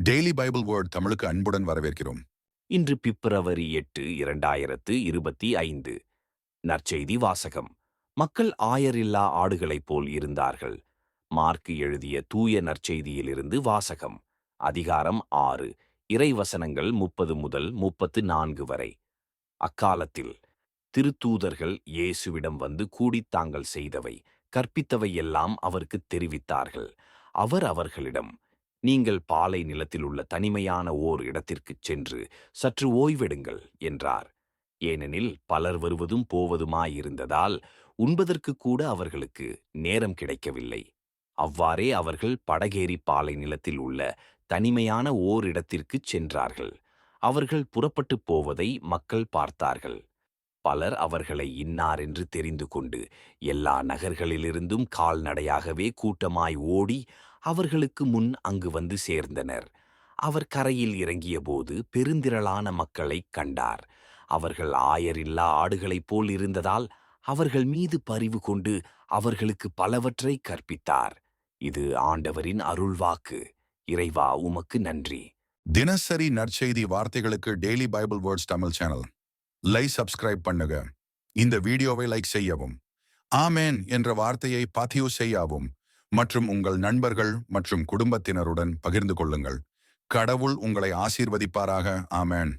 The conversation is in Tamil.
டெய்லி பைபிள் வேர்ட் தமிழுக்கு அன்புடன் வரவேற்கிறோம். இன்று பிப்ரவரி 8 2025. நற்செய்தி வாசகம். மக்கள் ஆயரில்லா ஆடுகளைப் போல் இருந்தார்கள். மார்க்கு எழுதிய தூய நற்செய்தியிலிருந்து வாசகம். அதிகாரம் 6, இறைவசனங்கள் 30 முதல் 34 வரை. அக்காலத்தில் திருத்தூதர்கள் இயேசுவிடம் வந்து கூடித் தாங்கள் செய்தவை, கற்பித்தவை எல்லாம் அவருக்குத் தெரிவித்தார்கள். அவர் அவர்களிடம், நீங்கள் பாலை நிலத்தில் உள்ள தனிமையான ஓர் இடத்திற்குச் சென்று சற்று ஓய்வெடுங்கள் என்றார். ஏனெனில் பலர் வருவதும் போவதுமாயிருந்ததால் உண்பதற்கு கூட அவர்களுக்கு நேரம் கிடைக்கவில்லை. அவ்வாறே அவர்கள் படகேறி பாலை நிலத்தில் உள்ள தனிமையான ஓர் இடத்திற்குச் சென்றார்கள். அவர்கள் புறப்பட்டுப் போவதை மக்கள் பார்த்தார்கள். பலர் அவர்களை இன்னாரென்று தெரிந்து கொண்டு எல்லா நகர்களிலிருந்தும் கால்நடையாகவே கூட்டமாய் ஓடி அவர்களுக்கு முன் அங்கு வந்து சேர்ந்தனர். அவர் கரையில் இறங்கியபோது பெருந்திரளான மக்களைக் கண்டார். அவர்கள் ஆயரில்லா ஆடுகளைப் போல் இருந்ததால் அவர்கள் மீது பரிவு கொண்டு அவர்களுக்கு பலவற்றை கற்பித்தார். இது ஆண்டவரின் அருள்வாக்கு. இறைவா, உமக்கு நன்றி. தினசரி நற்செய்தி வார்த்தைகளுக்கு daily Bible words Tamil channel subscribe பண்ணுங்க. இந்த வீடியோவை லைக் செய்யவும், ஆமேன் என்ற வார்த்தையை பதிவு செய்யவும் மற்றும் உங்கள் நண்பர்கள் மற்றும் குடும்பத்தினருடன் பகிர்ந்து கொள்ளுங்கள். கடவுள் உங்களை ஆசீர்வதிப்பாராக. ஆமேன்.